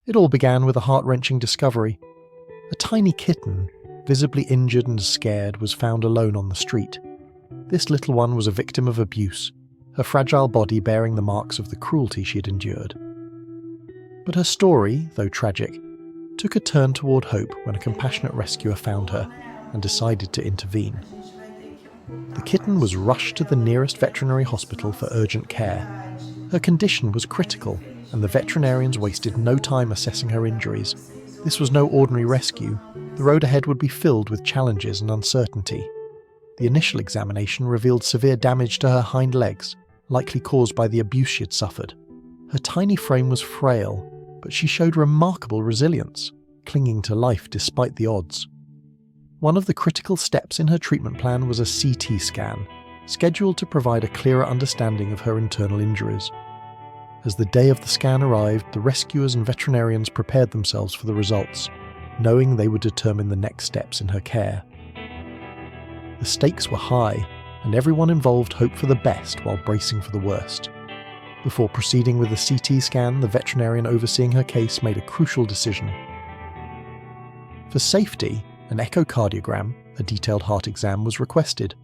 It all began with a heart-wrenching discovery. A tiny kitten, visibly injured and scared, was found alone on the street. This little one was a victim of abuse, her fragile body bearing the marks of the cruelty she had endured. But her story, though tragic, took a turn toward hope when a compassionate rescuer found her and decided to intervene. The kitten was rushed to the nearest veterinary hospital for urgent care. Her condition was critical, and the veterinarians wasted no time assessing her injuries. This was no ordinary rescue. The road ahead would be filled with challenges and uncertainty. The initial examination revealed severe damage to her hind legs, likely caused by the abuse she had suffered. Her tiny frame was frail, but she showed remarkable resilience, clinging to life despite the odds. One of the critical steps in her treatment plan was a CT scan, scheduled to provide a clearer understanding of her internal injuries. As the day of the scan arrived, the rescuers and veterinarians prepared themselves for the results, knowing they would determine the next steps in her care. The stakes were high, and everyone involved hoped for the best while bracing for the worst. Before proceeding with the CT scan, the veterinarian overseeing her case made a crucial decision. For safety, an echocardiogram, a detailed heart exam, was requested.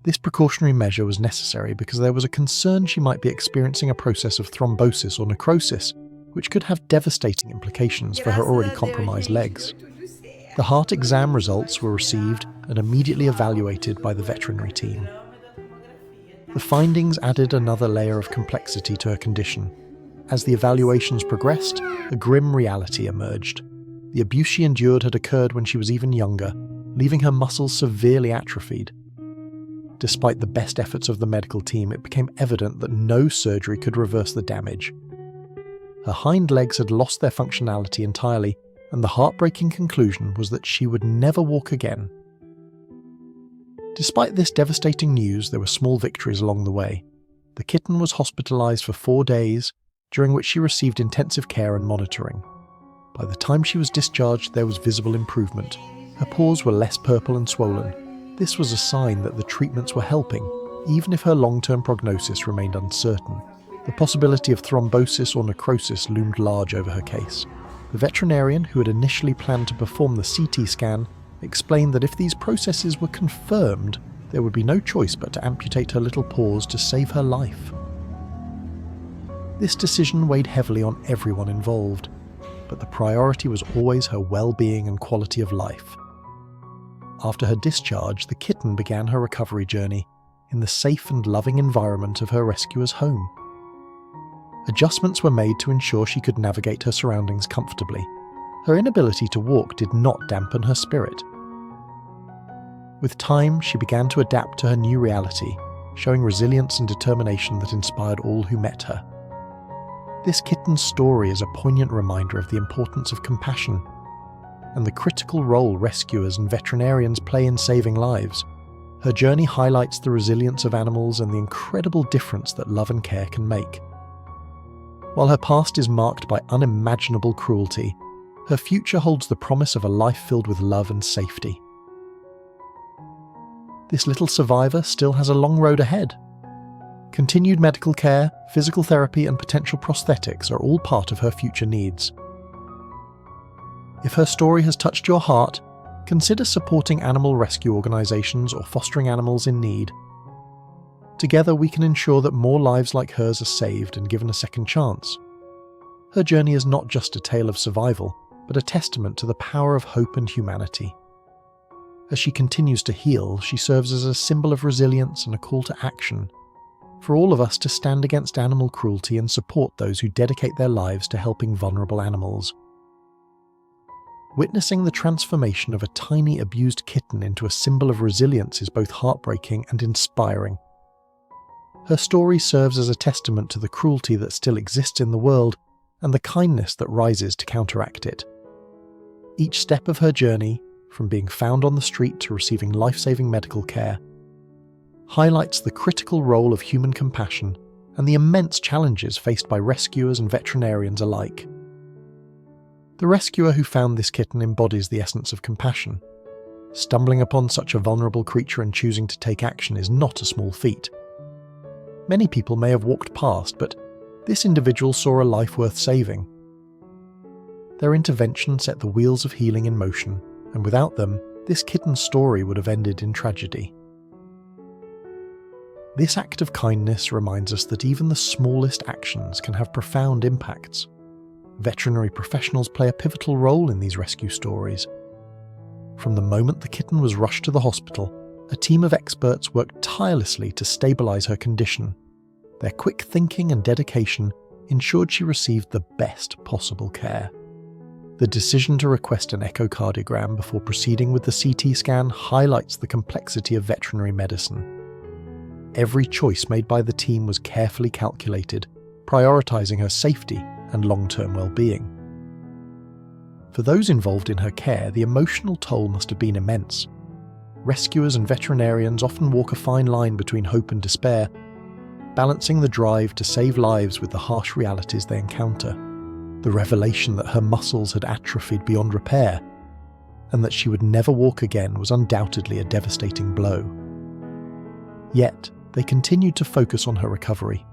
This precautionary measure was necessary because there was a concern she might be experiencing a process of thrombosis or necrosis, which could have devastating implications for her already compromised legs. The heart exam results were received and immediately evaluated by the veterinary team. The findings added another layer of complexity to her condition. As the evaluations progressed, a grim reality emerged. The abuse she endured had occurred when she was even younger, leaving her muscles severely atrophied. Despite the best efforts of the medical team, it became evident that no surgery could reverse the damage. Her hind legs had lost their functionality entirely, and the heartbreaking conclusion was that she would never walk again. Despite this devastating news, there were small victories along the way. The kitten was hospitalized for 4 days, during which she received intensive care and monitoring. By the time she was discharged, there was visible improvement. Her paws were less purple and swollen. This was a sign that the treatments were helping, even if her long-term prognosis remained uncertain. The possibility of thrombosis or necrosis loomed large over her case. The veterinarian, who had initially planned to perform the CT scan, explained that if these processes were confirmed, there would be no choice but to amputate her little paws to save her life. This decision weighed heavily on everyone involved, but the priority was always her well-being and quality of life. After her discharge, the kitten began her recovery journey in the safe and loving environment of her rescuer's home. Adjustments were made to ensure she could navigate her surroundings comfortably. Her inability to walk did not dampen her spirit. With time, she began to adapt to her new reality, showing resilience and determination that inspired all who met her. This kitten's story is a poignant reminder of the importance of compassion and the critical role rescuers and veterinarians play in saving lives. Her journey highlights the resilience of animals and the incredible difference that love and care can make. While her past is marked by unimaginable cruelty, her future holds the promise of a life filled with love and safety. This little survivor still has a long road ahead. Continued medical care, physical therapy, and potential prosthetics are all part of her future needs. If her story has touched your heart, consider supporting animal rescue organisations or fostering animals in need. Together we can ensure that more lives like hers are saved and given a second chance. Her journey is not just a tale of survival, but a testament to the power of hope and humanity. As she continues to heal, she serves as a symbol of resilience and a call to action, for all of us to stand against animal cruelty and support those who dedicate their lives to helping vulnerable animals. Witnessing the transformation of a tiny abused kitten into a symbol of resilience is both heartbreaking and inspiring. Her story serves as a testament to the cruelty that still exists in the world and the kindness that rises to counteract it. Each step of her journey, from being found on the street to receiving life-saving medical care, highlights the critical role of human compassion and the immense challenges faced by rescuers and veterinarians alike. The rescuer who found this kitten embodies the essence of compassion. Stumbling upon such a vulnerable creature and choosing to take action is not a small feat. Many people may have walked past, but this individual saw a life worth saving. Their intervention set the wheels of healing in motion, and without them, this kitten's story would have ended in tragedy. This act of kindness reminds us that even the smallest actions can have profound impacts. Veterinary professionals play a pivotal role in these rescue stories. From the moment the kitten was rushed to the hospital, a team of experts worked tirelessly to stabilize her condition. Their quick thinking and dedication ensured she received the best possible care. The decision to request an echocardiogram before proceeding with the CT scan highlights the complexity of veterinary medicine. Every choice made by the team was carefully calculated, prioritizing her safety and long-term well-being. For those involved in her care, the emotional toll must have been immense. Rescuers and veterinarians often walk a fine line between hope and despair, balancing the drive to save lives with the harsh realities they encounter. The revelation that her muscles had atrophied beyond repair, and that she would never walk again, was undoubtedly a devastating blow. Yet, they continued to focus on her recovery,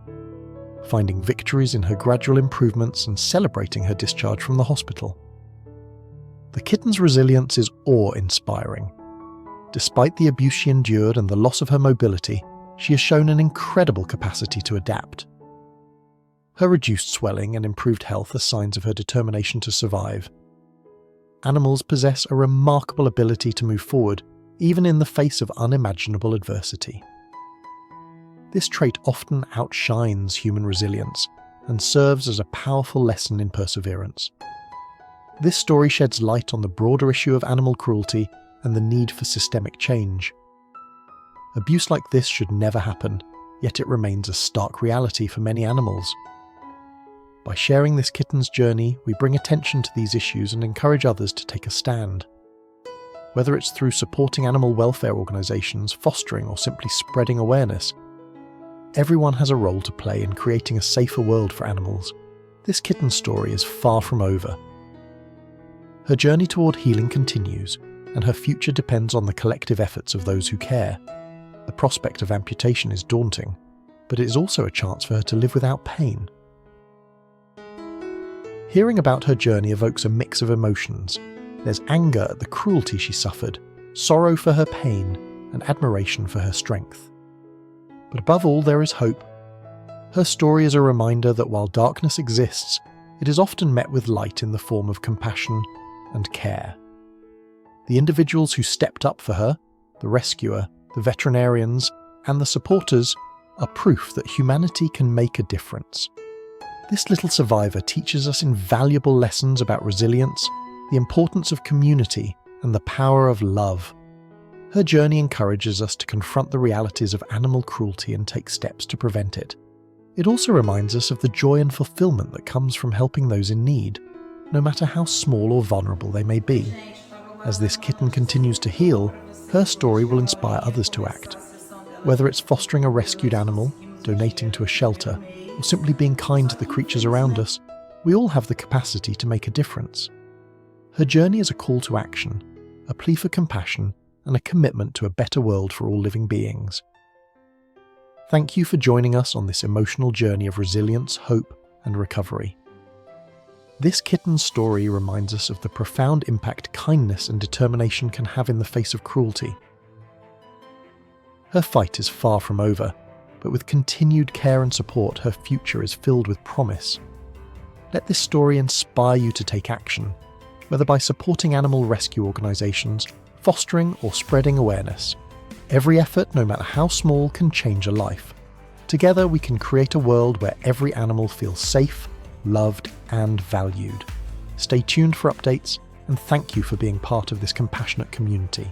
finding victories in her gradual improvements and celebrating her discharge from the hospital. The kitten's resilience is awe-inspiring. Despite the abuse she endured and the loss of her mobility, she has shown an incredible capacity to adapt. Her reduced swelling and improved health are signs of her determination to survive. Animals possess a remarkable ability to move forward, even in the face of unimaginable adversity. This trait often outshines human resilience and serves as a powerful lesson in perseverance. This story sheds light on the broader issue of animal cruelty and the need for systemic change. Abuse like this should never happen, yet it remains a stark reality for many animals. By sharing this kitten's journey, we bring attention to these issues and encourage others to take a stand. Whether it's through supporting animal welfare organisations, fostering, or simply spreading awareness, everyone has a role to play in creating a safer world for animals. This kitten's story is far from over. Her journey toward healing continues, and her future depends on the collective efforts of those who care. The prospect of amputation is daunting, but it is also a chance for her to live without pain. Hearing about her journey evokes a mix of emotions. There's anger at the cruelty she suffered, sorrow for her pain, and admiration for her strength. But above all, there is hope. Her story is a reminder that while darkness exists, it is often met with light in the form of compassion and care. The individuals who stepped up for her, the rescuer, the veterinarians, and the supporters, are proof that humanity can make a difference. This little survivor teaches us invaluable lessons about resilience, the importance of community, and the power of love. Her journey encourages us to confront the realities of animal cruelty and take steps to prevent it. It also reminds us of the joy and fulfillment that comes from helping those in need, no matter how small or vulnerable they may be. As this kitten continues to heal, her story will inspire others to act. Whether it's fostering a rescued animal, donating to a shelter, or simply being kind to the creatures around us, we all have the capacity to make a difference. Her journey is a call to action, a plea for compassion, and a commitment to a better world for all living beings. Thank you for joining us on this emotional journey of resilience, hope, and recovery. This kitten's story reminds us of the profound impact kindness and determination can have in the face of cruelty. Her fight is far from over, but with continued care and support, her future is filled with promise. Let this story inspire you to take action, whether by supporting animal rescue organisations, fostering or spreading awareness. Every effort, no matter how small, can change a life. Together we can create a world where every animal feels safe, loved and valued. Stay tuned for updates, and thank you for being part of this compassionate community.